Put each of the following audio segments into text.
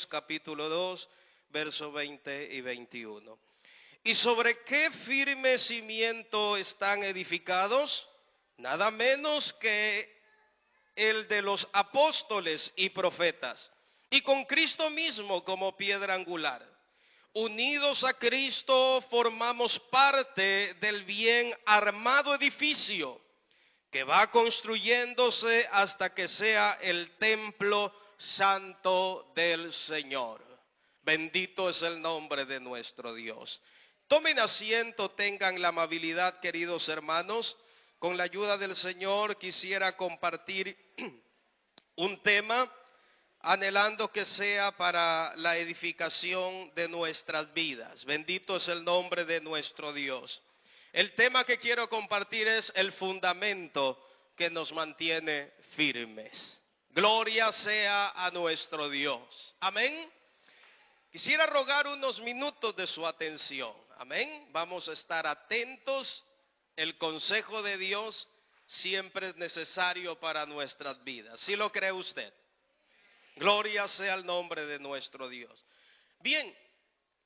Capítulo 2, versos 20 y 21. ¿Y sobre qué firme cimiento están edificados? Nada menos que el de los apóstoles y profetas, y con Cristo mismo como piedra angular. Unidos a Cristo formamos parte del bien armado edificio que va construyéndose hasta que sea el templo santo del Señor. Bendito es el nombre de nuestro Dios. Tomen asiento, tengan la amabilidad, queridos hermanos. Con la ayuda del Señor quisiera compartir un tema, anhelando que sea para la edificación de nuestras vidas. Bendito es el nombre de nuestro Dios. El tema que quiero compartir es el fundamento que nos mantiene firmes. Gloria sea a nuestro Dios. Amén. Quisiera rogar unos minutos de su atención. Amén. Vamos a estar atentos. El consejo de Dios siempre es necesario para nuestras vidas. ¿Sí lo cree usted? Gloria sea el nombre de nuestro Dios. Bien,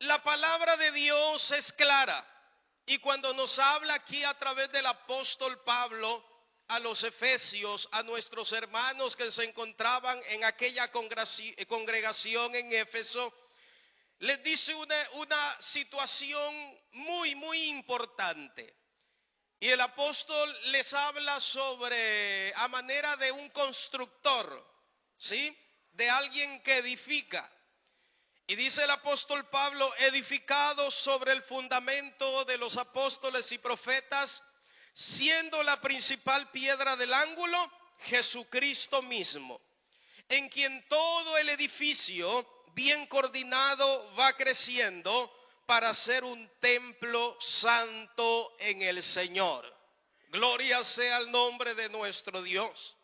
la palabra de Dios es clara. Y cuando nos habla aquí a través del apóstol Pablo a los efesios, a nuestros hermanos que se encontraban en aquella congregación en Éfeso, les dice una situación muy importante. Y el apóstol les habla sobre, a manera de un constructor, ¿sí? De alguien que edifica. Y dice el apóstol Pablo, edificados sobre el fundamento de los apóstoles y profetas, siendo la principal piedra del ángulo, Jesucristo mismo, en quien todo el edificio, bien coordinado, va creciendo para ser un templo santo en el Señor. Gloria sea el nombre de nuestro Dios.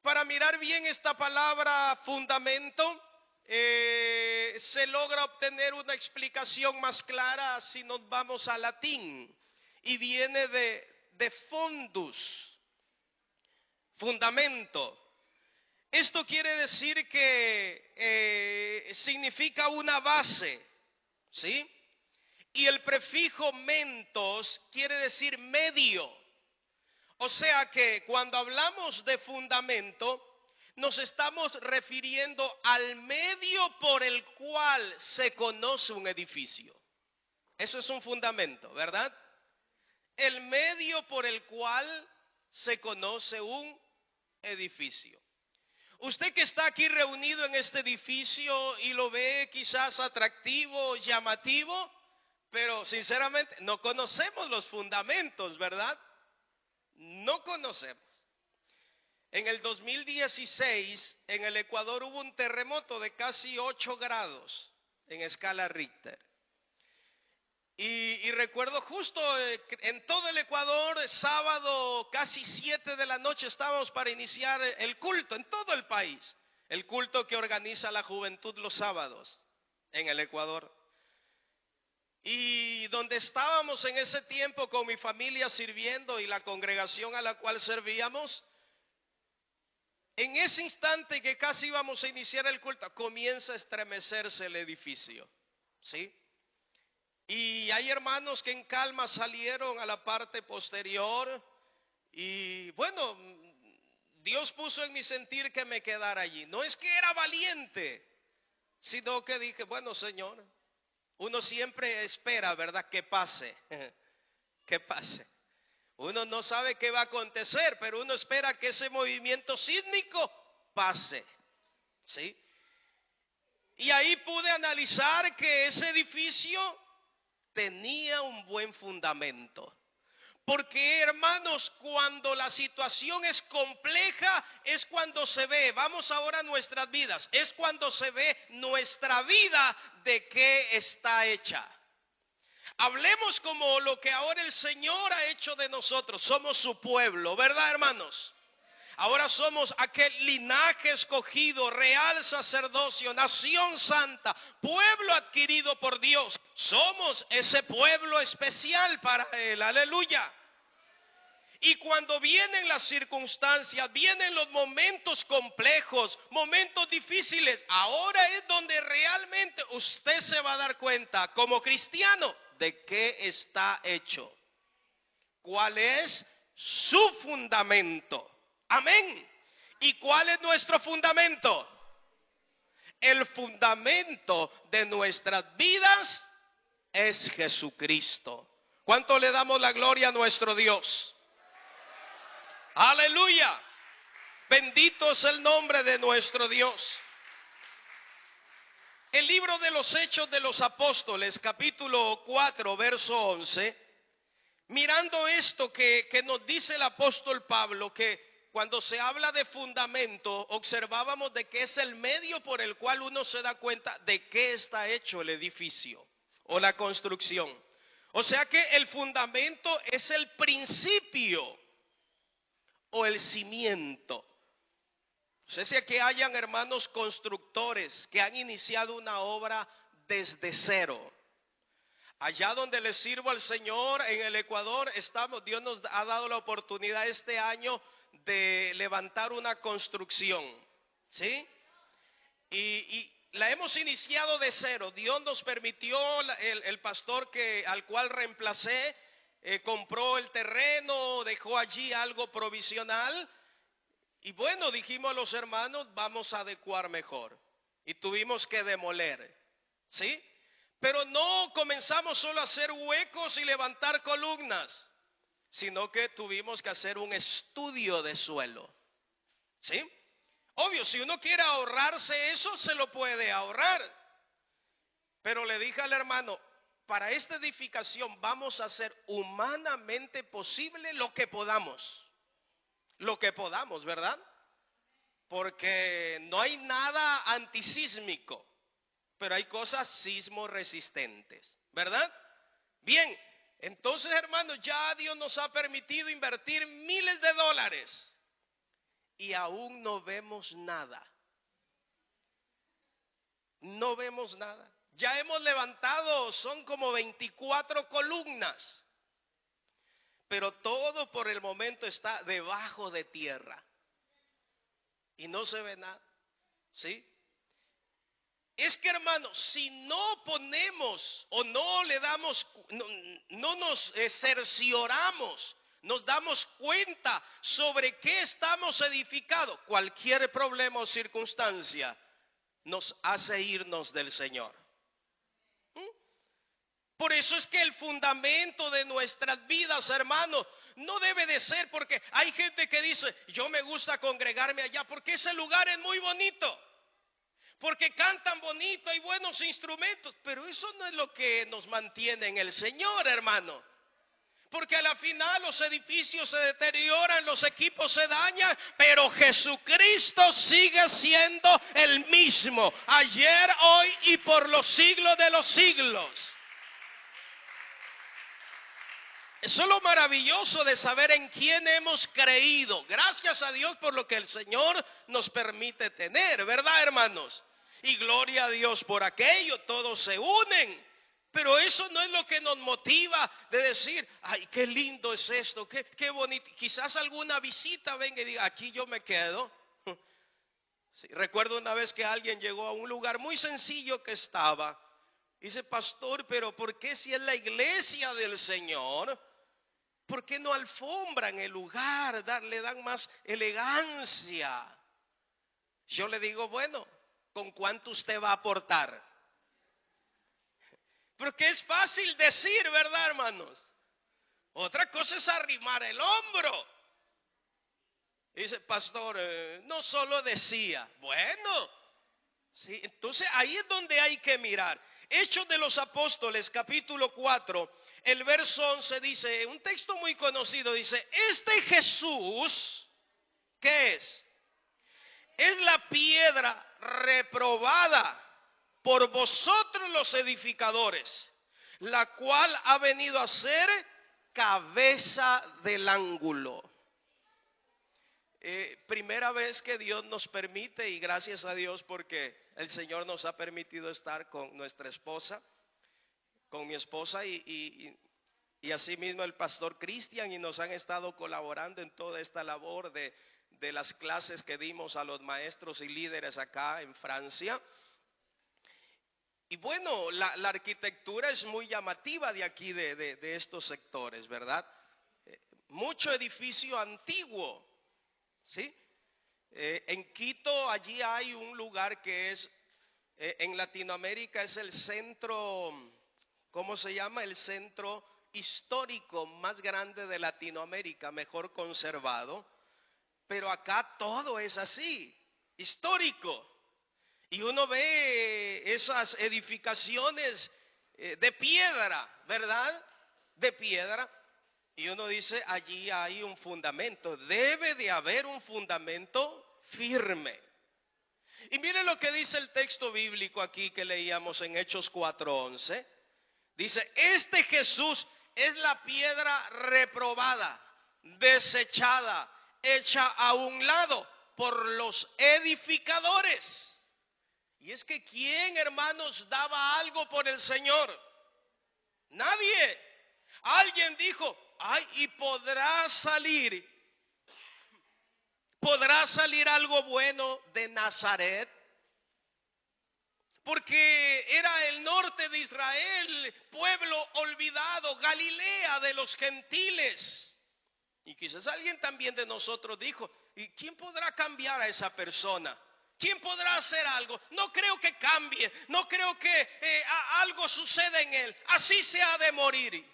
Para mirar bien esta palabra fundamento, se logra obtener una explicación más clara si nos vamos al latín, y viene de fundus, fundamento. Esto quiere decir que significa una base, ¿sí? Y el prefijo mentos quiere decir medio. O sea que cuando hablamos de fundamento, nos estamos refiriendo al medio por el cual se conoce un edificio. Eso es un fundamento, ¿verdad? El medio por el cual se conoce un edificio. Usted que está aquí reunido en este edificio y lo ve quizás atractivo, llamativo, pero sinceramente no conocemos los fundamentos, ¿verdad? No conocemos. En el 2016, en el Ecuador hubo un terremoto de casi 8 grados en escala Richter. Y recuerdo justo en todo el Ecuador, sábado casi 7 de la noche estábamos para iniciar el culto en todo el país. El culto que organiza la juventud los sábados en el Ecuador. Y donde estábamos en ese tiempo con mi familia sirviendo y la congregación a la cual servíamos, en ese instante que casi íbamos a iniciar el culto, comienza a estremecerse el edificio, ¿sí? Y hay hermanos que en calma salieron a la parte posterior y bueno, Dios puso en mi sentir que me quedara allí. No es que era valiente, sino que dije, bueno, Señor, uno siempre espera, ¿verdad?, que pase, que pase. Uno no sabe qué va a acontecer, pero uno espera que ese movimiento sísmico pase, ¿sí? Y ahí pude analizar que ese edificio tenía un buen fundamento. Porque, hermanos, cuando la situación es compleja, es cuando se ve, vamos ahora a nuestras vidas, es cuando se ve nuestra vida de qué está hecha. Hablemos como lo que ahora el Señor ha hecho de nosotros. Somos su pueblo, ¿verdad, hermanos? Ahora somos aquel linaje escogido, real sacerdocio, nación santa, pueblo adquirido por Dios. Somos ese pueblo especial para Él, aleluya. Y cuando vienen las circunstancias, vienen los momentos complejos, momentos difíciles, ahora es donde realmente usted se va a dar cuenta como cristiano de qué está hecho. ¿Cuál es su fundamento? Amén. ¿Y cuál es nuestro fundamento? El fundamento de nuestras vidas es Jesucristo. ¿Cuánto le damos la gloria a nuestro Dios? Aleluya. Bendito es el nombre de nuestro Dios. El libro de los Hechos de los Apóstoles, capítulo 4, verso 11. Mirando esto que nos dice el apóstol Pablo, que cuando se habla de fundamento, observábamos de que es el medio por el cual uno se da cuenta de qué está hecho el edificio o la construcción. O sea que el fundamento es el principio o el cimiento. No sé si aquí hayan hermanos constructores que han iniciado una obra desde cero. Allá donde le sirvo al Señor en el Ecuador, Dios nos ha dado la oportunidad este año de levantar una construcción, ¿sí? Y la hemos iniciado de cero. Dios nos permitió, el pastor al cual reemplacé, compró el terreno, dejó allí algo provisional. Y bueno, dijimos a los hermanos, vamos a adecuar mejor. Y tuvimos que demoler, ¿sí? Pero no comenzamos solo a hacer huecos y levantar columnas, sino que tuvimos que hacer un estudio de suelo, ¿sí? Obvio, si uno quiere ahorrarse eso, se lo puede ahorrar. Pero le dije al hermano, para esta edificación vamos a hacer humanamente posible lo que podamos. Lo que podamos, ¿verdad? Porque no hay nada antisísmico, pero hay cosas sismo resistentes, ¿verdad? Bien, entonces hermanos, ya Dios nos ha permitido invertir miles de dólares y aún no vemos nada. No vemos nada. Ya hemos levantado, son como 24 columnas, pero todo por el momento está debajo de tierra y no se ve nada, ¿sí? Es que hermanos, si no ponemos o no le damos, no nos cercioramos, nos damos cuenta sobre qué estamos edificados, cualquier problema o circunstancia nos hace irnos del Señor. Por eso es que el fundamento de nuestras vidas, hermanos, no debe de ser, porque hay gente que dice, yo me gusta congregarme allá porque ese lugar es muy bonito, porque cantan bonito, hay buenos instrumentos, pero eso no es lo que nos mantiene en el Señor, hermano. Porque a la final los edificios se deterioran, los equipos se dañan, pero Jesucristo sigue siendo el mismo, ayer, hoy y por los siglos de los siglos. Eso es lo maravilloso de saber en quién hemos creído. Gracias a Dios por lo que el Señor nos permite tener, ¿verdad, hermanos? Y gloria a Dios por aquello, todos se unen. Pero eso no es lo que nos motiva de decir, ay, qué lindo es esto, qué bonito. Quizás alguna visita venga y diga, aquí yo me quedo. Sí, recuerdo una vez que alguien llegó a un lugar muy sencillo que estaba. Dice, pastor, pero ¿por qué si es la iglesia del Señor? ¿Por qué no alfombran el lugar? Le dan más elegancia. Yo le digo, bueno, ¿con cuánto usted va a aportar? Porque es fácil decir, ¿verdad, hermanos? Otra cosa es arrimar el hombro. Dice, pastor, no solo decía. Bueno, sí, entonces ahí es donde hay que mirar. Hechos de los Apóstoles, capítulo 4, el verso 11 dice, un texto muy conocido, dice, este Jesús, ¿qué es? Es la piedra reprobada por vosotros los edificadores, la cual ha venido a ser cabeza del ángulo. Primera vez que Dios nos permite, y gracias a Dios porque el Señor nos ha permitido estar con nuestra esposa, con mi esposa, y y asimismo el pastor Cristian, y nos han estado colaborando en toda esta labor de las clases que dimos a los maestros y líderes acá en Francia. Y bueno, la arquitectura es muy llamativa de aquí, de estos sectores, ¿verdad? Mucho edificio antiguo, ¿sí? En Quito, allí hay un lugar que es, en Latinoamérica es el centro, ¿cómo se llama? El centro histórico más grande de Latinoamérica, mejor conservado. Pero acá todo es así, histórico. Y uno ve esas edificaciones de piedra, ¿verdad? De piedra. Y uno dice, allí hay un fundamento. Debe de haber un fundamento firme. Y mire lo que dice el texto bíblico aquí que leíamos en Hechos 4:11. Dice, este Jesús es la piedra reprobada, desechada, hecha a un lado por los edificadores. Y es que ¿quién, hermanos, daba algo por el Señor? Nadie. Alguien dijo, ay, y podrá salir algo bueno de Nazaret. Porque era el norte de Israel, pueblo olvidado, Galilea de los gentiles. Y quizás alguien también de nosotros dijo, ¿y quién podrá cambiar a esa persona? ¿Quién podrá hacer algo? No creo que cambie, no creo que algo suceda en él, así se ha de morir.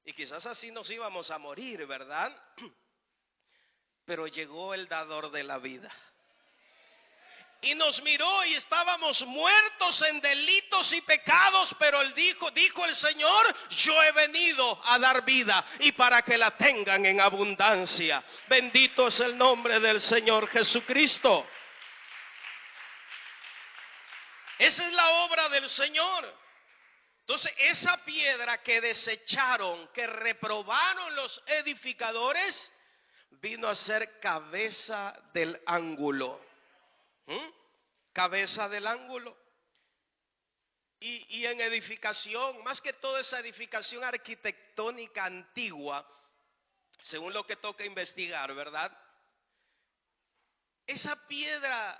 Y quizás así nos íbamos a morir, ¿verdad? Pero llegó el dador de la vida. Y nos miró y estábamos muertos en delitos y pecados, pero él dijo el Señor, yo he venido a dar vida y para que la tengan en abundancia. Bendito es el nombre del Señor Jesucristo. Esa es la obra del Señor. Entonces, esa piedra que desecharon, que reprobaron los edificadores, vino a ser cabeza del ángulo. Cabeza del ángulo. Y en edificación, más que todo esa edificación arquitectónica antigua, según lo que toca investigar, ¿verdad? Esa piedra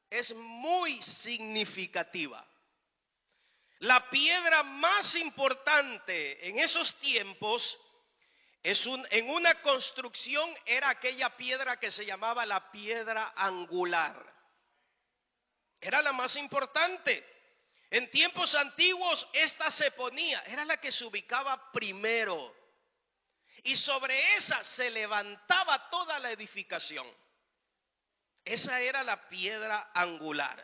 es muy significativa. La piedra más importante en esos tiempos en una construcción era aquella piedra que se llamaba la piedra angular. Era la más importante. En tiempos antiguos esta se ponía, era la que se ubicaba primero. Y sobre esa se levantaba toda la edificación. Esa era la piedra angular.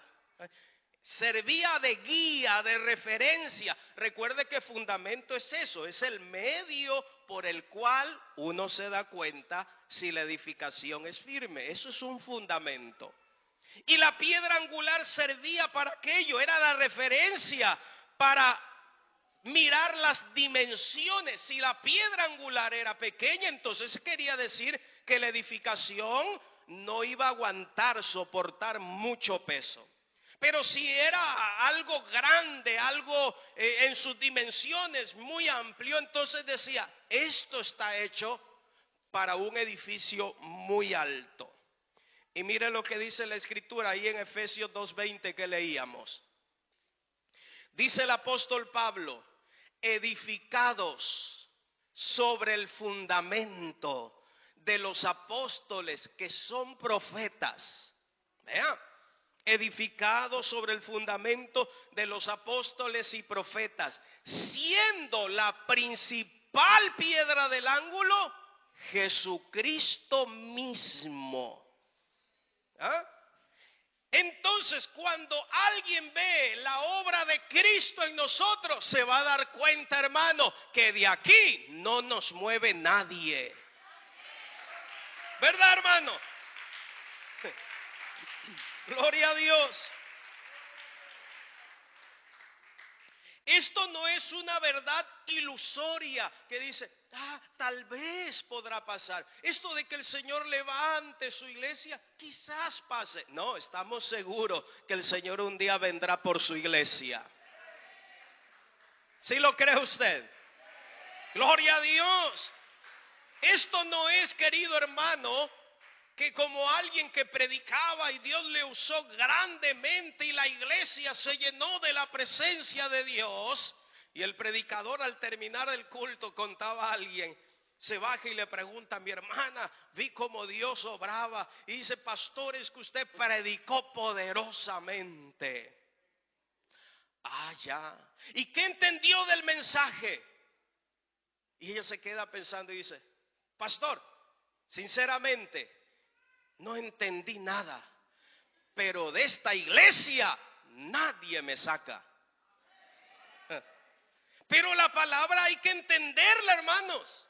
Servía de guía, de referencia. Recuerde que fundamento es eso, es el medio por el cual uno se da cuenta si la edificación es firme. Eso es un fundamento. Y la piedra angular servía para aquello, era la referencia para mirar las dimensiones. Si la piedra angular era pequeña, entonces quería decir que la edificación no iba a aguantar, soportar mucho peso. Pero si era algo grande, algo en sus dimensiones muy amplio, entonces decía, esto está hecho para un edificio muy alto. Y mire lo que dice la escritura ahí en Efesios 2:20 que leíamos. Dice el apóstol Pablo, edificados sobre el fundamento de los apóstoles que son profetas. Vean, edificados sobre el fundamento de los apóstoles y profetas, siendo la principal piedra del ángulo Jesucristo mismo. ¿Ah? Entonces, cuando alguien ve la obra de Cristo en nosotros, se va a dar cuenta, hermano, que de aquí no nos mueve nadie. ¿Verdad, hermano? Gloria a Dios. Esto no es una verdad ilusoria que dice, tal vez podrá pasar. Esto de que el Señor levante su iglesia, quizás pase. No, estamos seguros que el Señor un día vendrá por su iglesia. ¿Sí lo cree usted? Gloria a Dios. Esto no es, querido hermano, que como alguien que predicaba y Dios le usó grandemente y la iglesia se llenó de la presencia de Dios, y el predicador al terminar el culto contaba a alguien, se baja y le pregunta a mi hermana, vi como Dios obraba, y dice, pastor, es que usted predicó poderosamente. Ah, ya. ¿Y qué entendió del mensaje? Y ella se queda pensando y dice, pastor, sinceramente, no entendí nada, pero de esta iglesia nadie me saca. Pero la palabra hay que entenderla, hermanos.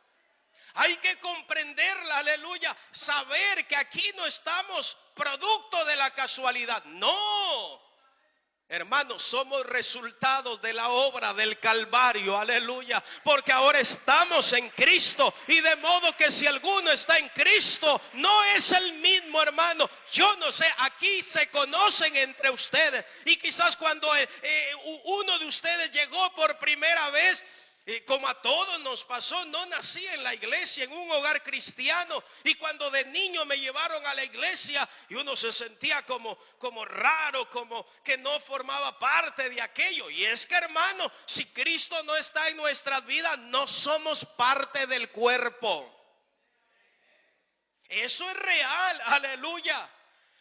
Hay que comprenderla, aleluya. Saber que aquí no estamos producto de la casualidad. No. Hermanos, somos resultados de la obra del Calvario, aleluya, porque ahora estamos en Cristo, y de modo que si alguno está en Cristo, no es el mismo, hermano. Yo no sé, aquí se conocen entre ustedes, y quizás cuando uno de ustedes llegó por primera vez, y como a todos nos pasó, no nací en la iglesia, en un hogar cristiano, y cuando de niño me llevaron a la iglesia y uno se sentía como raro, como que no formaba parte de aquello. Y es que, hermano, si Cristo no está en nuestras vidas, no somos parte del cuerpo. Eso es real, aleluya.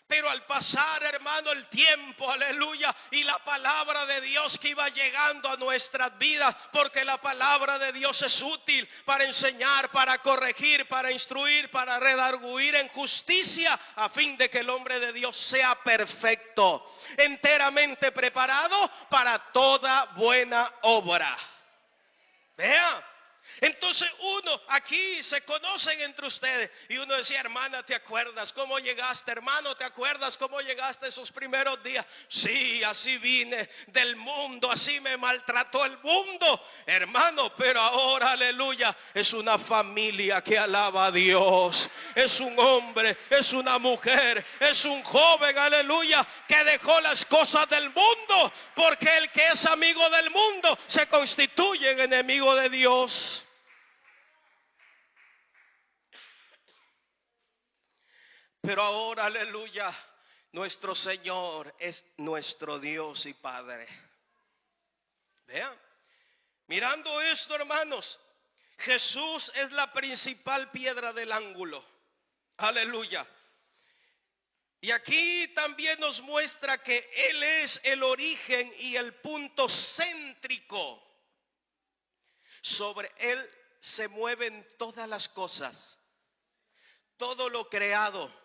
Pero al pasar, hermano, el tiempo, aleluya, y la palabra de Dios que iba llegando a nuestras vidas, porque la palabra de Dios es útil para enseñar, para corregir, para instruir, para redarguir en justicia, a fin de que el hombre de Dios sea perfecto, enteramente preparado para toda buena obra. Vea. Entonces uno aquí se conocen entre ustedes, y uno decía, hermana, ¿te acuerdas cómo llegaste? Hermano, ¿te acuerdas cómo llegaste esos primeros días? Sí, así vine del mundo, así me maltrató el mundo, hermano, pero ahora, aleluya, es una familia que alaba a Dios, es un hombre, es una mujer, es un joven, aleluya, que dejó las cosas del mundo, porque el que es amigo del mundo se constituye en enemigo de Dios. Pero ahora, aleluya, nuestro Señor es nuestro Dios y Padre. Vean, mirando esto, hermanos, Jesús es la principal piedra del ángulo. Aleluya. Y aquí también nos muestra que Él es el origen y el punto céntrico. Sobre Él se mueven todas las cosas, todo lo creado,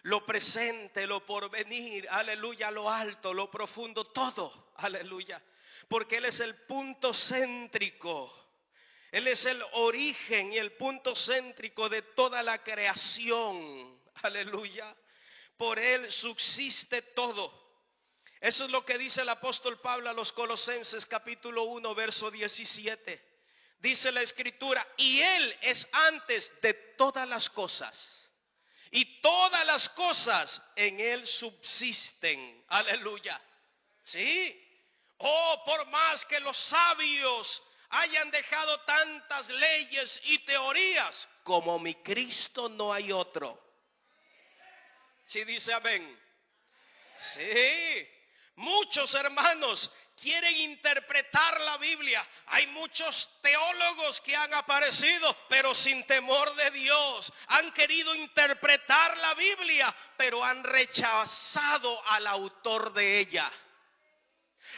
lo presente, lo porvenir, aleluya, lo alto, lo profundo, todo, aleluya, porque Él es el punto céntrico, Él es el origen y el punto céntrico de toda la creación, aleluya, por Él subsiste todo. Eso es lo que dice el apóstol Pablo a los Colosenses capítulo 1 verso 17, dice la escritura, y Él es antes de todas las cosas, y todas las cosas en Él subsisten. Aleluya. ¿Sí? Oh, por más que los sabios hayan dejado tantas leyes y teorías, como mi Cristo no hay otro. ¿Sí dice amén? Sí. Muchos hermanos quieren interpretar la Biblia. Hay muchos teólogos que han aparecido, pero sin temor de Dios. Han querido interpretar la Biblia, pero han rechazado al autor de ella.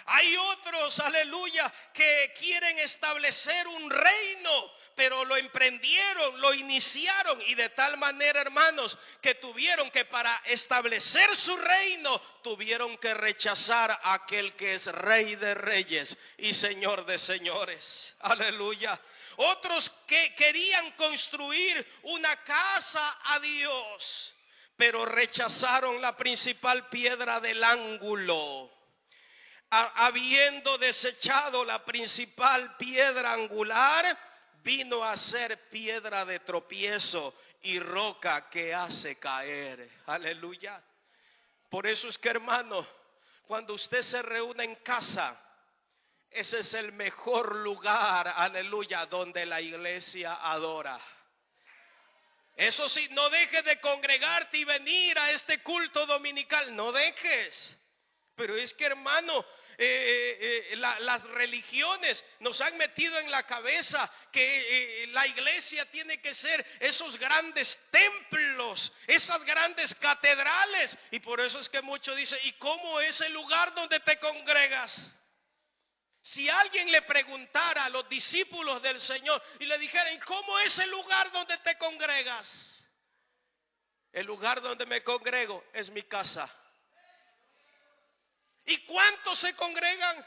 Hay otros, aleluya, que quieren establecer un reino, pero lo emprendieron, lo iniciaron, y de tal manera, hermanos, que tuvieron que, para establecer su reino, tuvieron que rechazar a aquel que es Rey de Reyes y Señor de Señores. Aleluya. Otros que querían construir una casa a Dios, pero rechazaron la principal piedra del ángulo. Habiendo desechado la principal piedra angular, vino a ser piedra de tropiezo y roca que hace caer. Aleluya. Por eso es que, hermano, cuando usted se reúne en casa, ese es el mejor lugar, aleluya, donde la iglesia adora. Eso sí, no dejes de congregarte y venir a este culto dominical, no dejes. Pero es que, hermano, las religiones nos han metido en la cabeza que la iglesia tiene que ser esos grandes templos, esas grandes catedrales. Y por eso es que muchos dicen, ¿y cómo es el lugar donde te congregas? Si alguien le preguntara a los discípulos del Señor y le dijera, ¿y cómo es el lugar donde te congregas? El lugar donde me congrego es mi casa. ¿Y cuántos se congregan?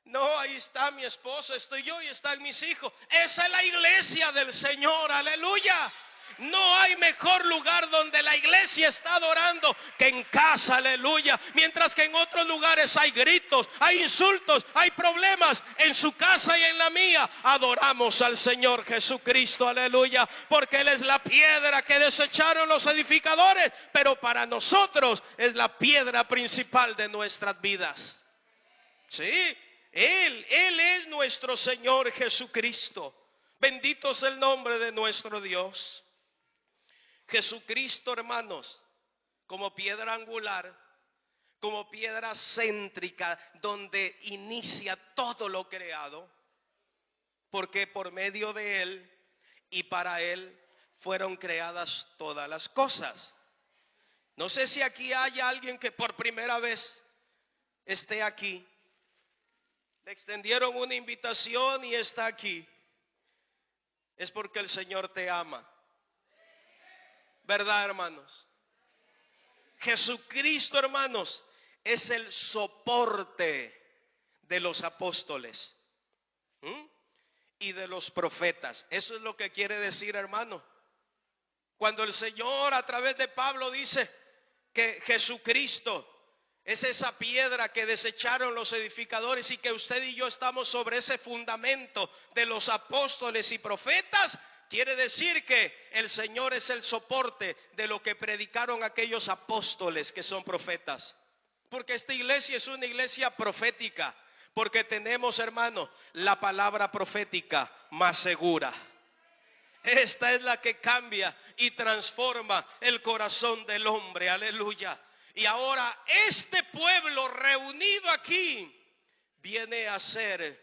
No, ahí está mi esposa, estoy yo y están mis hijos. Esa es la iglesia del Señor, aleluya. No hay mejor lugar donde la iglesia está adorando que en casa, aleluya. Mientras que en otros lugares hay gritos, hay insultos, hay problemas. En su casa y en la mía adoramos al Señor Jesucristo, aleluya. Porque Él es la piedra que desecharon los edificadores, pero para nosotros es la piedra principal de nuestras vidas. Sí, Él es nuestro Señor Jesucristo. Bendito es el nombre de nuestro Dios. Jesucristo, hermanos, como piedra angular, como piedra céntrica, donde inicia todo lo creado, porque por medio de Él y para Él fueron creadas todas las cosas. No sé si aquí hay alguien que por primera vez esté aquí. Le extendieron una invitación y está aquí. Es porque el Señor te ama. ¿Verdad, hermanos? Jesucristo, hermanos, es el soporte de los apóstoles y de los profetas. Eso es lo que quiere decir, hermano. Cuando el Señor a través de Pablo dice que Jesucristo es esa piedra que desecharon los edificadores y que usted y yo estamos sobre ese fundamento de los apóstoles y profetas, quiere decir que el Señor es el soporte de lo que predicaron aquellos apóstoles que son profetas. Porque esta iglesia es una iglesia profética. Porque tenemos, hermano, la palabra profética más segura. Esta es la que cambia y transforma el corazón del hombre. Aleluya. Y ahora este pueblo reunido aquí viene a ser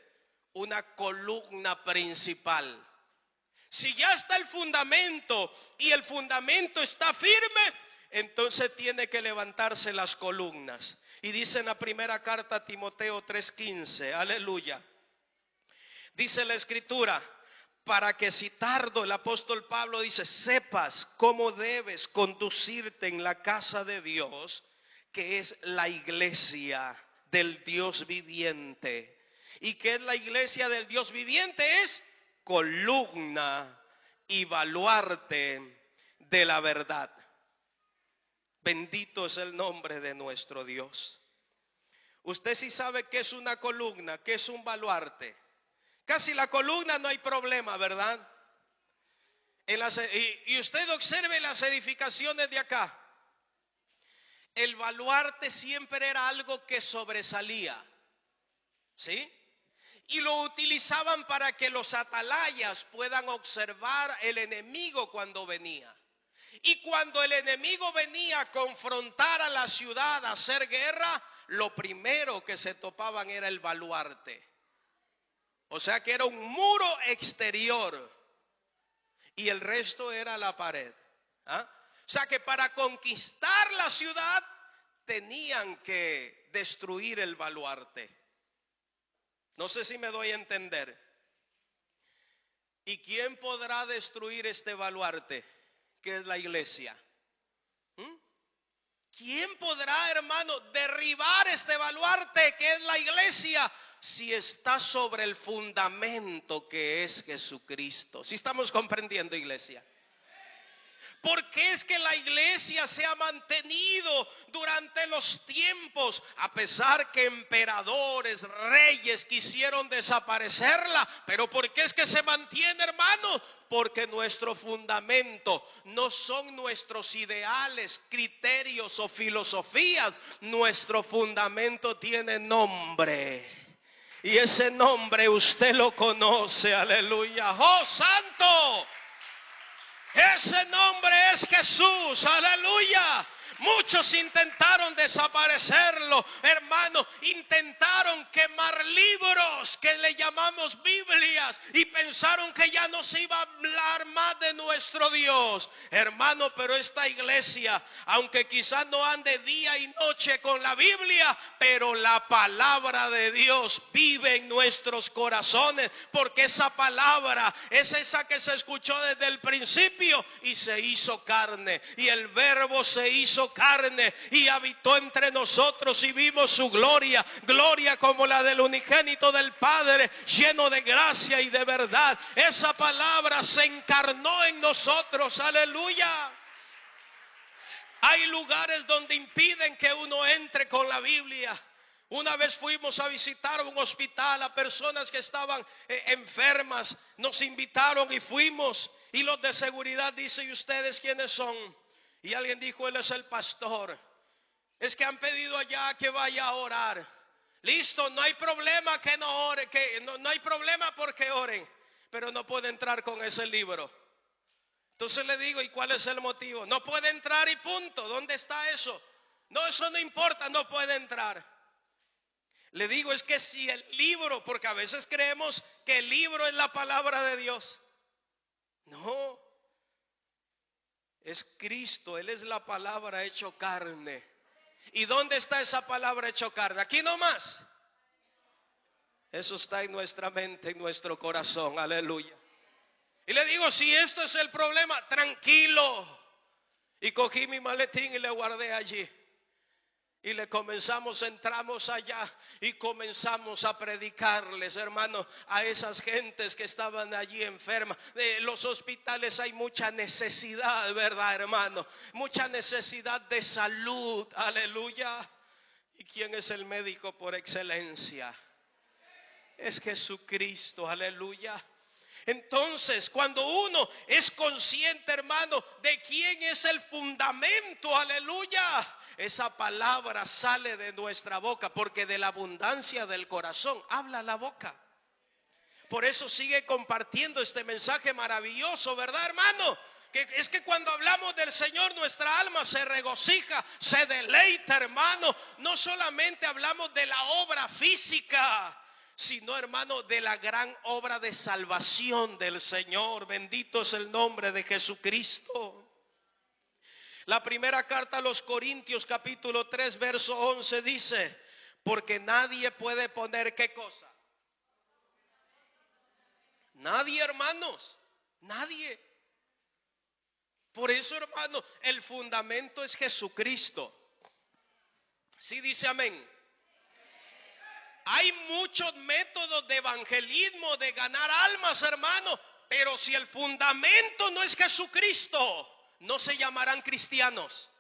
una columna principal. Si ya está el fundamento y el fundamento está firme, entonces tiene que levantarse las columnas. Y dice en la primera carta a Timoteo 3:15, aleluya. Dice la escritura, para que si tardo, el apóstol Pablo dice, sepas cómo debes conducirte en la casa de Dios, que es la iglesia del Dios viviente. ¿Y qué es la iglesia del Dios viviente? Es columna y baluarte de la verdad. Bendito es el nombre de nuestro Dios. Usted sí sabe qué es una columna, qué es un baluarte. Casi la columna no hay problema, ¿verdad? Y usted observe las edificaciones de acá. El baluarte siempre era algo que sobresalía, ¿sí? Y lo utilizaban para que los atalayas puedan observar el enemigo cuando venía. Y cuando el enemigo venía a confrontar a la ciudad, a hacer guerra, lo primero que se topaban era el baluarte. O sea que era un muro exterior y el resto era la pared. ¿Ah? O sea que para conquistar la ciudad tenían que destruir el baluarte. No sé si me doy a entender. ¿Y quién podrá destruir este baluarte? Que es la iglesia. ¿Quién podrá, hermano, derribar este baluarte que es la iglesia? Si está sobre el fundamento que es Jesucristo. ¿Sí estamos comprendiendo, iglesia? Porque es que la iglesia se ha mantenido durante los tiempos, a pesar que emperadores, reyes quisieron desaparecerla. Pero ¿por qué es que se mantiene, hermano? Porque nuestro fundamento no son nuestros ideales, criterios o filosofías. Nuestro fundamento tiene nombre. Y ese nombre usted lo conoce, aleluya. ¡Oh, santo! Ese nombre es Jesús, aleluya. Muchos intentaron desaparecerlo, hermano. Intentaron quemar libros que le llamamos Biblias y pensaron que ya no se iba a hablar más de nuestro Dios, hermano. Pero esta iglesia, aunque quizás no ande día y noche con la Biblia, pero la palabra de Dios vive en nuestros corazones, porque esa palabra es esa que se escuchó desde el principio y se hizo carne, y el verbo se hizo carne y habitó entre nosotros y vimos su gloria, gloria como la del unigénito del Padre, lleno de gracia y de verdad. Esa palabra se encarnó en nosotros, aleluya. Hay lugares donde impiden que uno entre con la Biblia. Una vez fuimos a visitar un hospital a personas que estaban enfermas. Nos invitaron y fuimos. Y los de seguridad dicen: ¿y ustedes quiénes son? Y alguien dijo: él es el pastor. Es que han pedido allá que vaya a orar. Listo, no hay problema que no ore, que no hay problema porque oren, pero no puede entrar con ese libro. Entonces le digo: ¿y cuál es el motivo? No puede entrar y punto. ¿Dónde está eso? No, eso no importa, no puede entrar. Le digo: es que si el libro, porque a veces creemos que el libro es la palabra de Dios. No, es Cristo, Él es la palabra hecho carne. ¿Y dónde está esa palabra hecho carne? Aquí nomás. Eso está en nuestra mente, en nuestro corazón, aleluya. Y le digo: si esto es el problema, tranquilo. Y cogí mi maletín y le guardé allí. Y le comenzamos, entramos allá y comenzamos a predicarles, hermano, a esas gentes que estaban allí enfermas. De los hospitales hay mucha necesidad, ¿verdad, hermano? Mucha necesidad de salud, aleluya. ¿Y quién es el médico por excelencia? Es Jesucristo, aleluya. Entonces, cuando uno es consciente, hermano, de quién es el fundamento, aleluya, esa palabra sale de nuestra boca, porque de la abundancia del corazón habla la boca. Por eso sigue compartiendo este mensaje maravilloso, ¿verdad, hermano? Que es que cuando hablamos del Señor, nuestra alma se regocija, se deleita, hermano. No solamente hablamos de la obra física, sino, hermano, de la gran obra de salvación del Señor. Bendito es el nombre de Jesucristo. La primera carta a los Corintios, capítulo 3, verso 11 dice: porque nadie puede poner ¿qué cosa? Nadie, hermanos, nadie. Por eso, hermano, el fundamento es Jesucristo. Sí, dice amén. Hay muchos métodos de evangelismo, de ganar almas, hermano, pero si el fundamento no es Jesucristo, no se llamarán cristianos.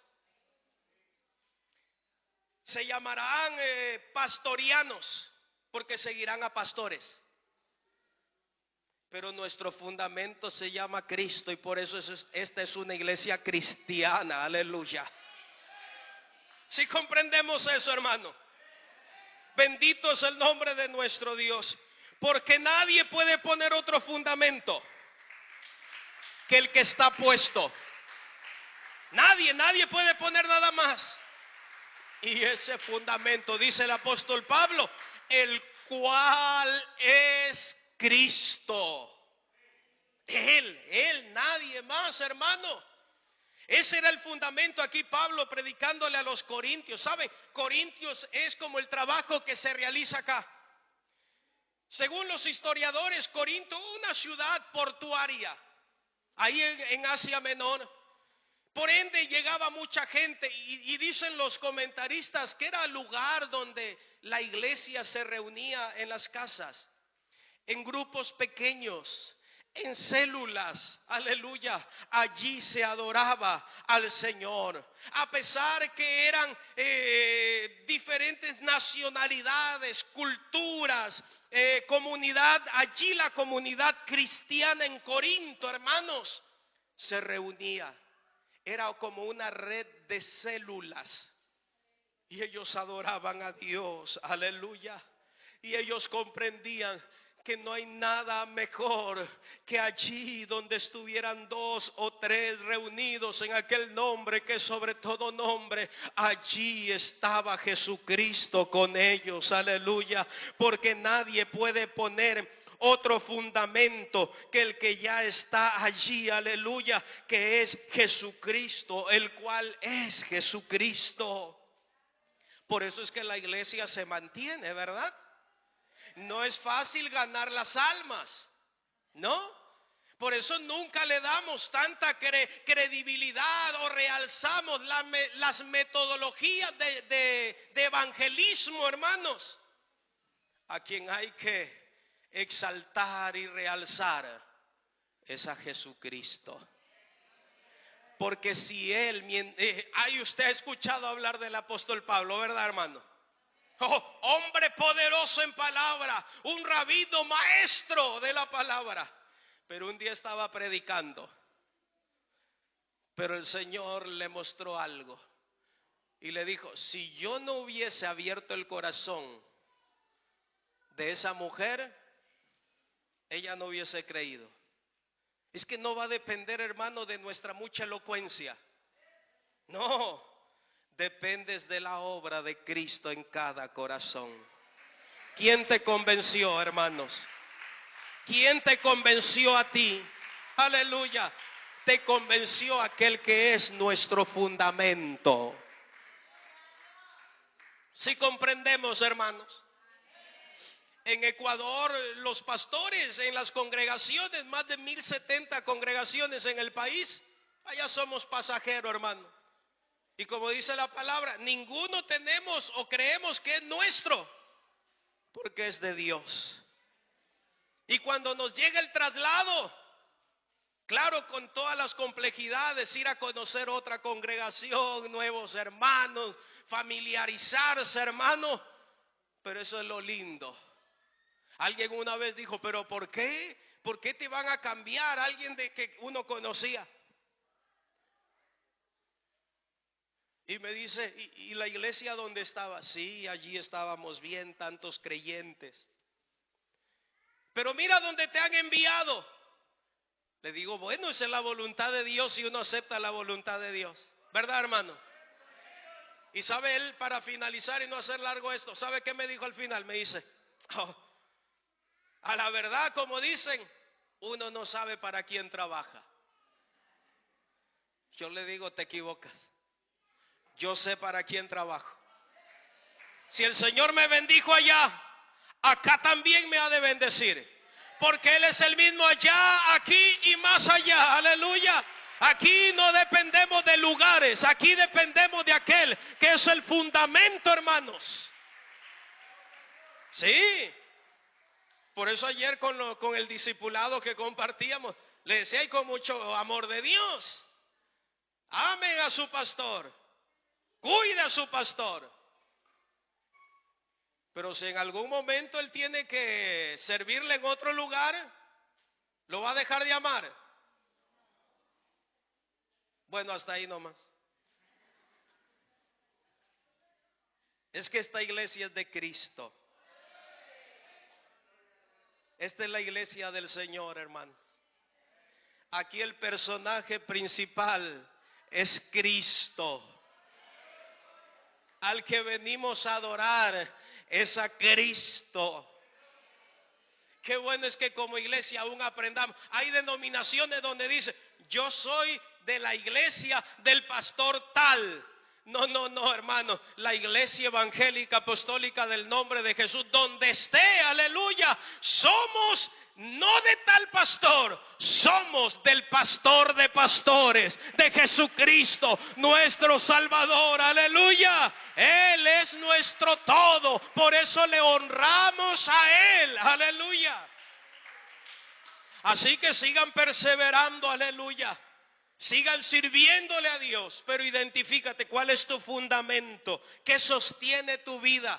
Se llamarán pastorianos, porque seguirán a pastores. Pero nuestro fundamento se llama Cristo, y por eso esta es una iglesia cristiana, aleluya. Si comprendemos eso, hermano. Bendito es el nombre de nuestro Dios, porque nadie puede poner otro fundamento que el que está puesto. Nadie puede poner nada más. Y ese fundamento, dice el apóstol Pablo, el cual es Cristo. Él, nadie más, hermano. Ese era el fundamento aquí Pablo predicándole a los corintios. ¿Sabe? Corintios es como el trabajo que se realiza acá. Según los historiadores, Corinto, una ciudad portuaria, ahí en Asia Menor. Por ende llegaba mucha gente y dicen los comentaristas que era el lugar donde la iglesia se reunía en las casas, en grupos pequeños, en células, aleluya. Allí se adoraba al Señor, a pesar que eran diferentes nacionalidades, culturas, comunidad. Allí la comunidad cristiana en Corinto, hermanos, se reunía. Era como una red de células y ellos adoraban a Dios, aleluya. Y ellos comprendían que no hay nada mejor que allí donde estuvieran 2 o 3 reunidos en aquel nombre que sobre todo nombre, allí estaba Jesucristo con ellos, aleluya, porque nadie puede poner otro fundamento que el que ya está allí, aleluya, que es Jesucristo, el cual es Jesucristo. Por eso es que la iglesia se mantiene, ¿verdad? No es fácil ganar las almas, ¿no? Por eso nunca le damos tanta credibilidad o realzamos las metodologías de evangelismo, hermanos. A quien hay que exaltar y realzar es a Jesucristo. Porque si Él, usted ha escuchado hablar del apóstol Pablo, ¿verdad, hermano? Oh, hombre poderoso en palabra, un rabino maestro de la palabra. Pero un día estaba predicando, pero el Señor le mostró algo y le dijo: si yo no hubiese abierto el corazón de esa mujer, ella no hubiese creído. Es que no va a depender, hermano, de nuestra mucha elocuencia. No, dependes de la obra de Cristo en cada corazón. ¿Quién te convenció, hermanos? ¿Quién te convenció a ti? Aleluya. Te convenció aquel que es nuestro fundamento. Si comprendemos, hermanos. En Ecuador, los pastores en las congregaciones, más de 1070 congregaciones en el país, allá somos pasajeros, hermano. Y como dice la palabra, ninguno tenemos o creemos que es nuestro, porque es de Dios. Y cuando nos llega el traslado, claro, con todas las complejidades, ir a conocer otra congregación, nuevos hermanos, familiarizarse, hermano, pero eso es lo lindo. Alguien una vez dijo: pero ¿por qué? ¿Por qué te van a cambiar a alguien de que uno conocía? Y me dice: ¿y la iglesia dónde estaba? Sí, allí estábamos bien, tantos creyentes. Pero mira dónde te han enviado. Le digo: bueno, esa es la voluntad de Dios y uno acepta la voluntad de Dios, ¿verdad, hermano? Y sabe él, para finalizar y no hacer largo esto, ¿sabe qué me dijo al final? Me dice: oh, a la verdad, como dicen, uno no sabe para quién trabaja. Yo le digo: te equivocas. Yo sé para quién trabajo. Si el Señor me bendijo allá, acá también me ha de bendecir. Porque Él es el mismo allá, aquí y más allá. Aleluya. Aquí no dependemos de lugares, aquí dependemos de aquel que es el fundamento, hermanos. Sí. Por eso ayer con el discipulado que compartíamos, le decía, y con mucho amor de Dios, amen a su pastor, cuide a su pastor. Pero si en algún momento él tiene que servirle en otro lugar, ¿lo va a dejar de amar? Bueno, hasta ahí nomás. Es que esta iglesia es de Cristo. Esta es la iglesia del Señor, hermano. Aquí el personaje principal es Cristo. Al que venimos a adorar es a Cristo. Qué bueno es que como iglesia aún aprendamos. Hay denominaciones donde dice: yo soy de la iglesia del pastor tal. No, hermano. La iglesia evangélica apostólica del nombre de Jesús, donde esté, aleluya, somos no de tal pastor, somos del pastor de pastores, de Jesucristo, nuestro Salvador, aleluya. Él es nuestro todo, por eso le honramos a Él, aleluya. Así que sigan perseverando, aleluya. Sigan sirviéndole a Dios, pero identifícate cuál es tu fundamento, qué sostiene tu vida.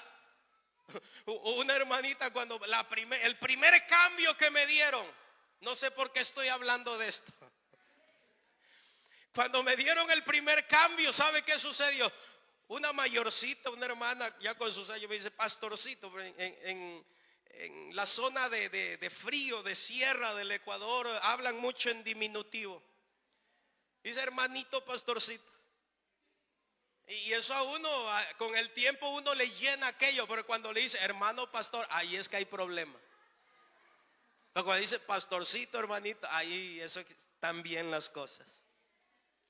Una hermanita, cuando el primer cambio que me dieron, no sé por qué estoy hablando de esto. Cuando me dieron el primer cambio, ¿sabe qué sucedió? una mayorcita, una hermana ya con sus años me dice pastorcito, en la zona de frío, de sierra del Ecuador, hablan mucho en diminutivo. Dice hermanito pastorcito. Y eso a uno, con el tiempo uno le llena aquello, pero cuando le dice hermano pastor, ahí es que hay problema. Pero cuando dice pastorcito, hermanito, ahí eso están bien las cosas.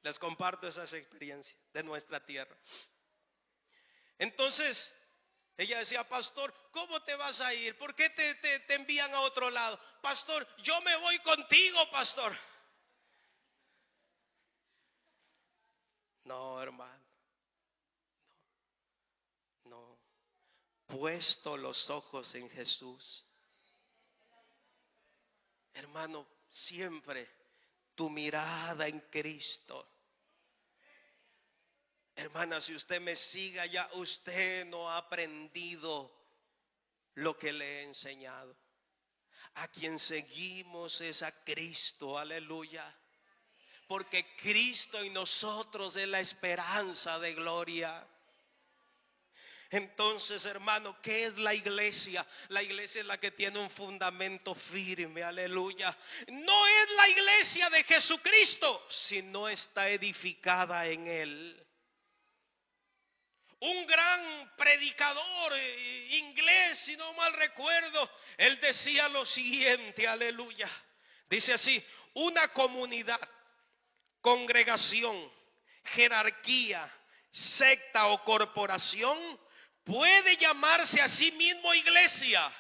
Les comparto esas experiencias de nuestra tierra. Entonces, ella decía, pastor, ¿cómo te vas a ir? ¿Por qué te envían a otro lado? Pastor, yo me voy contigo, pastor. No, hermano. No. Puesto los ojos en Jesús. Hermano, siempre tu mirada en Cristo. Hermana, si usted me siga ya, usted no ha aprendido lo que le he enseñado. A quien seguimos es a Cristo, aleluya. Porque Cristo en nosotros es la esperanza de gloria. Entonces, hermano, ¿qué es la iglesia? La iglesia es la que tiene un fundamento firme, aleluya. No es la iglesia de Jesucristo si no está edificada en Él. Un gran predicador inglés, si no mal recuerdo, él decía lo siguiente, aleluya. Dice así, una comunidad, congregación, jerarquía, secta o corporación puede llamarse a sí mismo iglesia,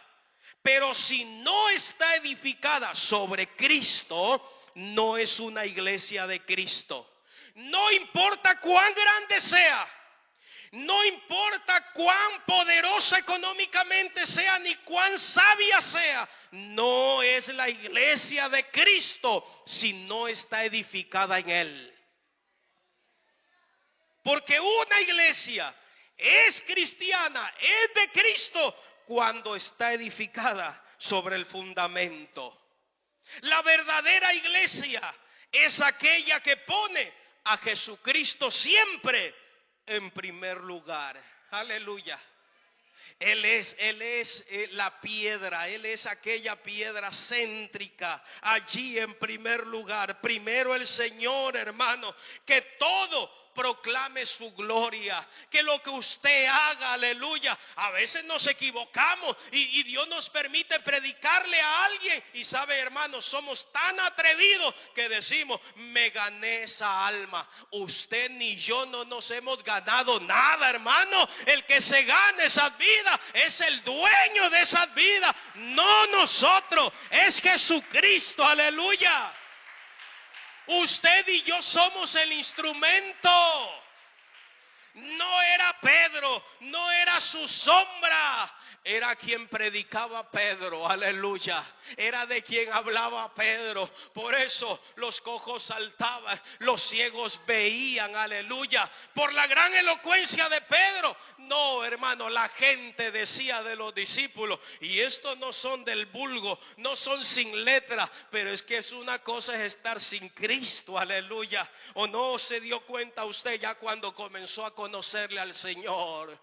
pero si no está edificada sobre Cristo, no es una iglesia de Cristo. No importa cuán grande sea, no importa cuán poderosa económicamente sea, ni cuán sabia sea, no es la iglesia de Cristo si no está edificada en Él. Porque una iglesia es cristiana, es de Cristo, cuando está edificada sobre el fundamento. La verdadera iglesia es aquella que pone a Jesucristo siempre en primer lugar. Aleluya. Él es la piedra, Él es aquella piedra céntrica, allí en primer lugar. Primero el Señor, hermano, que todo proclame su gloria, que lo que usted haga, aleluya. A veces nos equivocamos y Dios nos permite predicarle a alguien, y sabe, hermano, somos tan atrevidos que decimos, me gané esa alma. Usted ni yo no nos hemos ganado nada, hermano. El que se gane esas vidas es el dueño de esas vidas, no nosotros, es Jesucristo, aleluya. Usted y yo somos el instrumento. No era Pedro, no era su sombra, era quien predicaba Pedro, aleluya. Era de quien hablaba Pedro. Por eso los cojos saltaban, los ciegos veían, aleluya. Por la gran elocuencia de Pedro. No, hermano, la gente decía de los discípulos, y estos no son del vulgo, no son sin letra, pero es que es una cosa es estar sin Cristo, aleluya. ¿O no se dio cuenta usted ya cuando comenzó a conocerle al Señor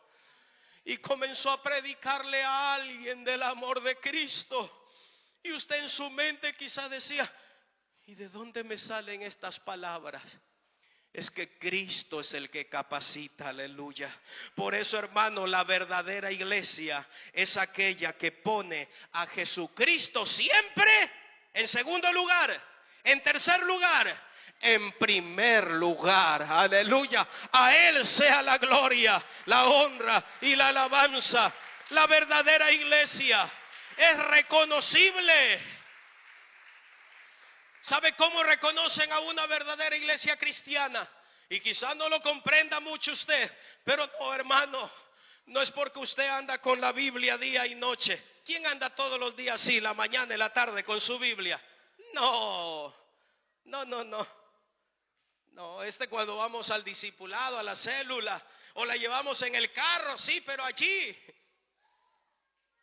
y comenzó a predicarle a alguien del amor de Cristo, y usted en su mente quizá decía, ¿y de dónde me salen estas palabras? Es que Cristo es el que capacita, aleluya. Por eso, hermano, la verdadera iglesia es aquella que pone a Jesucristo siempre en segundo lugar, en tercer lugar, en primer lugar, aleluya. A Él sea la gloria, la honra y la alabanza. La verdadera iglesia es reconocible. ¿Sabe cómo reconocen a una verdadera iglesia cristiana? Y quizás no lo comprenda mucho usted, pero no, hermano, no es porque usted anda con la Biblia día y noche. ¿Quién anda todos los días así, la mañana y la tarde con su Biblia? No, no, no, no. No, cuando vamos al discipulado, a la célula, o la llevamos en el carro, sí, pero allí.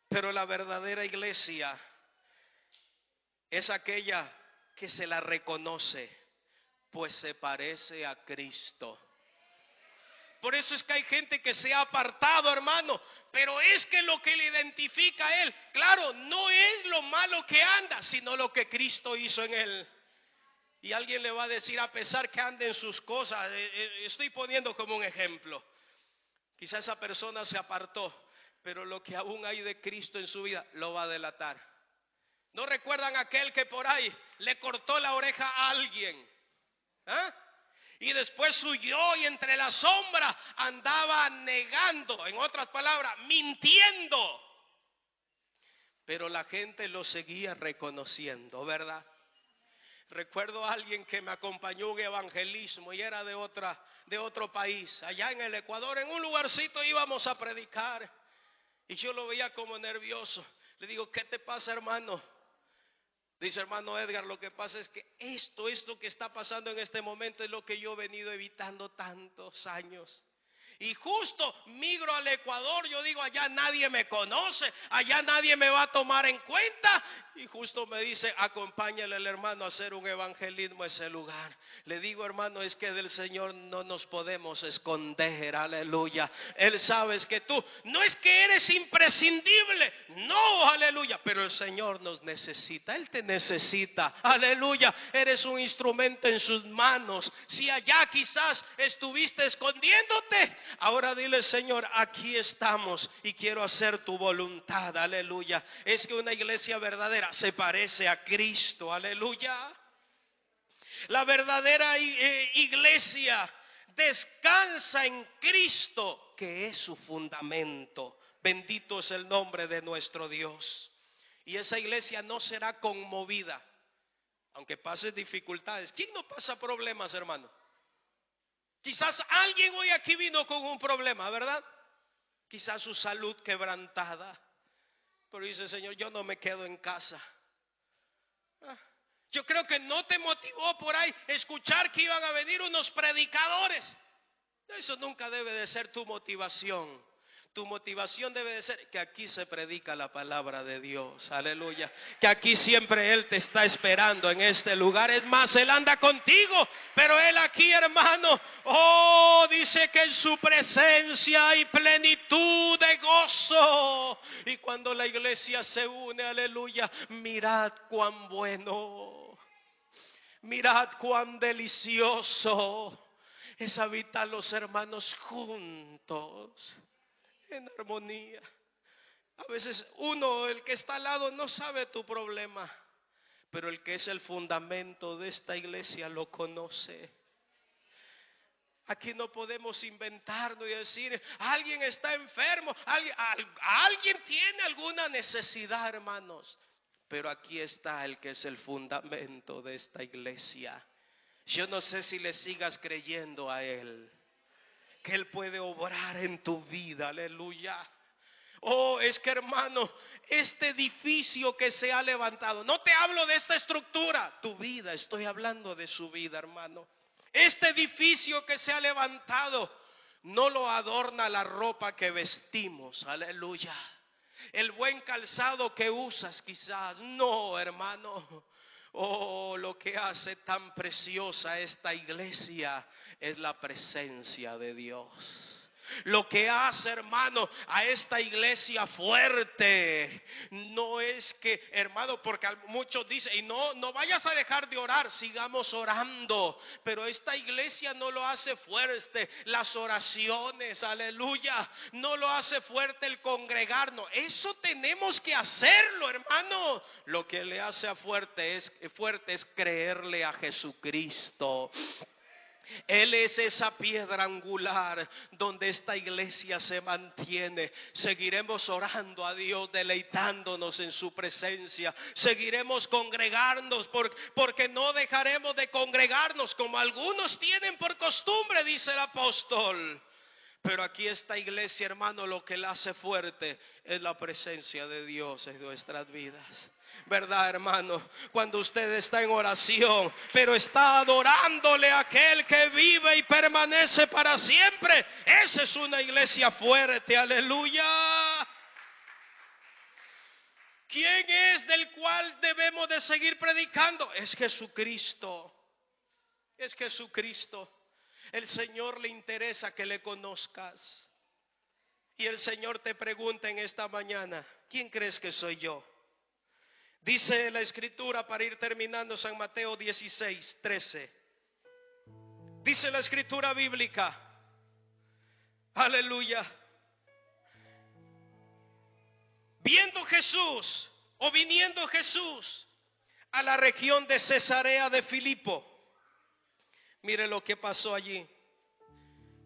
Pero la verdadera iglesia es aquella que se la reconoce, pues se parece a Cristo. Por eso es que hay gente que se ha apartado, hermano. Pero es que lo que le identifica a él, claro, no es lo malo que anda, sino lo que Cristo hizo en él. Y alguien le va a decir, a pesar que ande en sus cosas, estoy poniendo como un ejemplo. Quizá esa persona se apartó, pero lo que aún hay de Cristo en su vida lo va a delatar. ¿No recuerdan aquel que por ahí le cortó la oreja a alguien? ¿Ah? Y después huyó y entre la sombra andaba negando, en otras palabras, mintiendo. Pero la gente lo seguía reconociendo, ¿verdad? Recuerdo a alguien que me acompañó en un evangelismo y era de otro país, allá en el Ecuador, en un lugarcito íbamos a predicar. Y yo lo veía como nervioso. Le digo, ¿qué te pasa, hermano? Dice, hermano Edgar, lo que pasa es que esto que está pasando en este momento es lo que yo he venido evitando tantos años. Y justo migro al Ecuador, yo digo, allá nadie me conoce, allá nadie me va a tomar en cuenta. Y justo me dice, acompáñale al hermano a hacer un evangelismo a ese lugar. Le digo, hermano, es que del Señor no nos podemos esconder, aleluya. Él sabe que tú, no es que eres imprescindible, no, aleluya. Pero el Señor nos necesita, Él te necesita, aleluya. Eres un instrumento en sus manos. Si allá quizás estuviste escondiéndote, ahora dile, Señor, aquí estamos y quiero hacer tu voluntad, aleluya. Es que una iglesia verdadera se parece a Cristo, aleluya. La verdadera iglesia descansa en Cristo, que es su fundamento. Bendito es el nombre de nuestro Dios. Y esa iglesia no será conmovida, aunque pase dificultades. ¿Quién no pasa problemas, hermano? Quizás alguien hoy aquí vino con un problema, ¿verdad? Quizás su salud quebrantada. Pero dice, Señor, yo no me quedo en casa. Yo creo que no te motivó por ahí escuchar que iban a venir unos predicadores. Eso nunca debe de ser tu motivación. Tu motivación debe de ser que aquí se predica la palabra de Dios, aleluya. Que aquí siempre Él te está esperando en este lugar. Es más, Él anda contigo, pero Él aquí, hermano, dice que en su presencia hay plenitud de gozo. Y cuando la iglesia se une, aleluya, mirad cuán bueno, mirad cuán delicioso es habitar los hermanos juntos en armonía. A veces uno, el que está al lado, no sabe tu problema, pero el que es el fundamento de esta iglesia lo conoce. Aquí no podemos inventarnos y decir, alguien está enfermo, alguien tiene alguna necesidad, hermanos. Pero aquí está el que es el fundamento de esta iglesia. Yo no sé si le sigas creyendo a Él, que Él puede obrar en tu vida, aleluya. Es que, hermano, este edificio que se ha levantado, no te hablo de esta estructura, tu vida, estoy hablando de su vida, hermano. Este edificio que se ha levantado no lo adorna la ropa que vestimos, aleluya. El buen calzado que usas quizás, no, hermano. Lo que hace tan preciosa esta iglesia es la presencia de Dios. Lo que hace, hermano, a esta iglesia fuerte no es que, hermano, porque muchos dicen, y no vayas a dejar de orar, sigamos orando, pero esta iglesia no lo hace fuerte las oraciones, aleluya, no lo hace fuerte el congregarnos. Eso tenemos que hacerlo, hermano. Lo que le hace fuerte es creerle a Jesucristo. Él es esa piedra angular donde esta iglesia se mantiene. Seguiremos orando a Dios, deleitándonos en su presencia. Seguiremos congregándonos porque no dejaremos de congregarnos como algunos tienen por costumbre, dice el apóstol. Pero aquí esta iglesia, hermano, lo que la hace fuerte es la presencia de Dios en nuestras vidas. ¿Verdad, hermano? Cuando usted está en oración, pero está adorándole a aquel que vive y permanece para siempre, esa es una iglesia fuerte, aleluya. ¿Quién es del cual debemos de seguir predicando? Es Jesucristo. Es Jesucristo. El Señor le interesa que le conozcas. Y el Señor te pregunta en esta mañana, ¿quién crees que soy yo? Dice la Escritura, para ir terminando, San Mateo 16:13. Dice la Escritura bíblica, aleluya. Viniendo Jesús a la región de Cesarea de Filipo. Mire lo que pasó allí.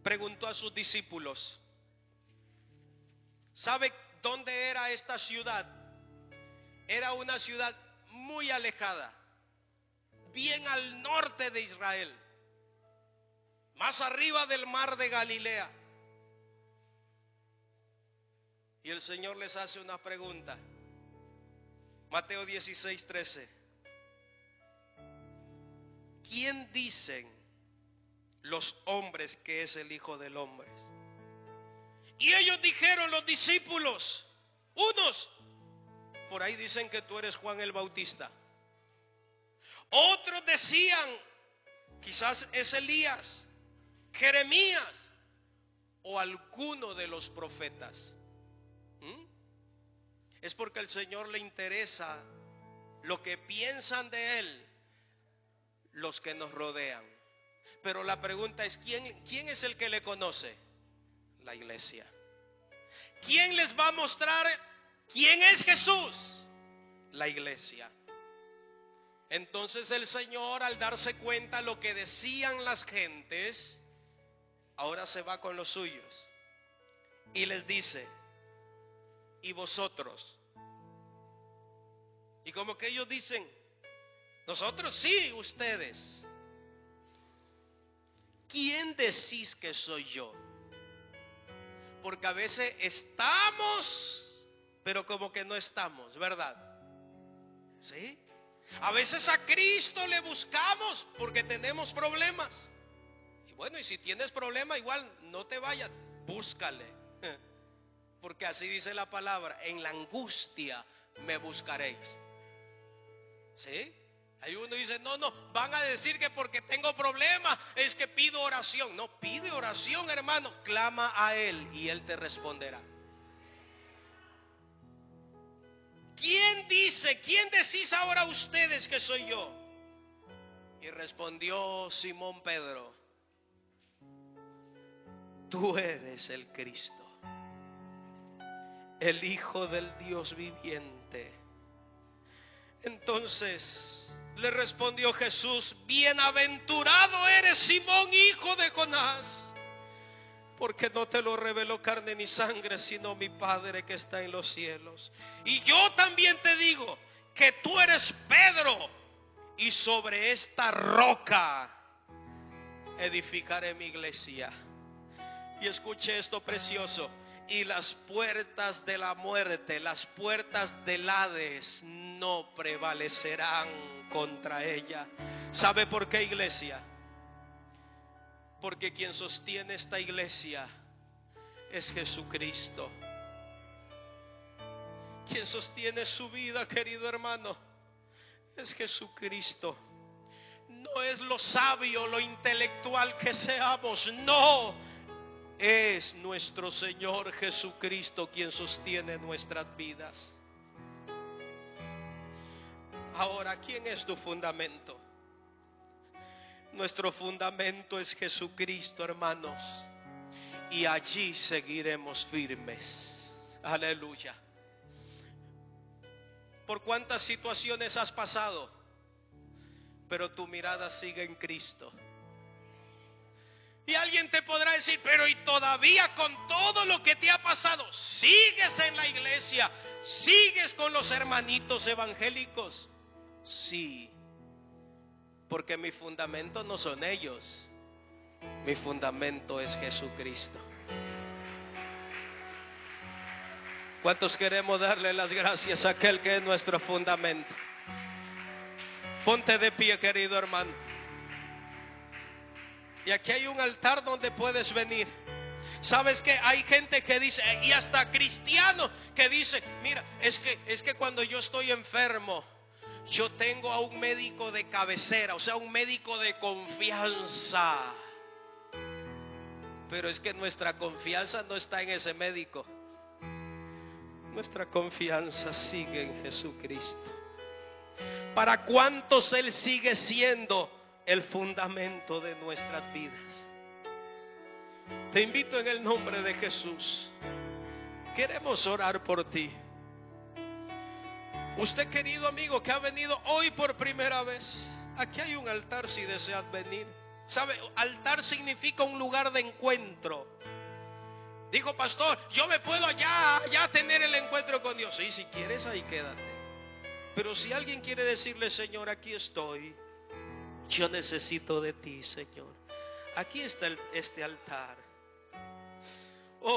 Preguntó a sus discípulos, ¿sabe dónde era esta ciudad? Era una ciudad muy alejada, bien al norte de Israel, más arriba del mar de Galilea. Y el Señor les hace una pregunta. Mateo 16:13. ¿Quién dicen los hombres que es el Hijo del Hombre? Y ellos dijeron, los discípulos, unos, por ahí dicen que tú eres Juan el Bautista. Otros decían, quizás es Elías, Jeremías o alguno de los profetas. Es porque al Señor le interesa lo que piensan de Él los que nos rodean. Pero la pregunta es, ¿quién es el que le conoce? La iglesia. ¿Quién les va a mostrar quién es Jesús? La iglesia. Entonces el Señor, al darse cuenta lo que decían las gentes, ahora se va con los suyos y les dice, ¿y vosotros? Y como que ellos dicen, nosotros sí, ustedes. ¿Quién decís que soy yo? Porque a veces estamos, pero como que no estamos, ¿verdad? ¿Sí? A veces a Cristo le buscamos porque tenemos problemas. Y bueno, y si tienes problema, igual no te vayas, búscale. Porque así dice la palabra, en la angustia me buscaréis. ¿Sí? Hay uno dice, no, van a decir que porque tengo problemas es que pido oración. No, pide oración, hermano, clama a Él y Él te responderá. ¿Quién decís ahora ustedes que soy yo? Y respondió Simón Pedro, tú eres el Cristo, el Hijo del Dios viviente. Entonces le respondió Jesús, bienaventurado eres Simón, hijo de Jonás, porque no te lo reveló carne ni sangre, sino mi Padre que está en los cielos. Y yo también te digo que tú eres Pedro, y sobre esta roca edificaré mi iglesia. Y escuche esto precioso, y las puertas de la muerte, las puertas del Hades no prevalecerán contra ella. ¿Sabe por qué, iglesia? Porque quien sostiene esta iglesia es Jesucristo. Quien sostiene su vida, querido hermano, es Jesucristo. No es lo sabio, lo intelectual que seamos, no. Es nuestro Señor Jesucristo quien sostiene nuestras vidas. Ahora, ¿quién es tu fundamento? Nuestro fundamento es Jesucristo, hermanos, y allí seguiremos firmes. Aleluya. ¿Por cuántas situaciones has pasado? Pero tu mirada sigue en Cristo. Y alguien te podrá decir, pero y todavía con todo lo que te ha pasado, sigues en la iglesia, sigues con los hermanitos evangélicos. Sí, porque mi fundamento no son ellos, mi fundamento es Jesucristo. ¿Cuántos queremos darle las gracias a aquel que es nuestro fundamento? Ponte de pie, querido hermano. Y aquí hay un altar donde puedes venir. ¿Sabes que hay gente que dice, y hasta cristianos que dice, mira, es que cuando yo estoy enfermo, yo tengo a un médico de cabecera, o sea, un médico de confianza. Pero es que nuestra confianza no está en ese médico. Nuestra confianza sigue en Jesucristo. ¿Para cuántos Él sigue siendo el fundamento de nuestras vidas? Te invito en el nombre de Jesús. Queremos orar por ti. Usted, querido amigo, que ha venido hoy por primera vez, aquí hay un altar si deseas venir. ¿Sabe? Altar significa un lugar de encuentro. Dijo, pastor, yo me puedo allá tener el encuentro con Dios. Sí, si quieres ahí quédate. Pero si alguien quiere decirle, Señor, aquí estoy, yo necesito de ti, Señor. Aquí está este altar.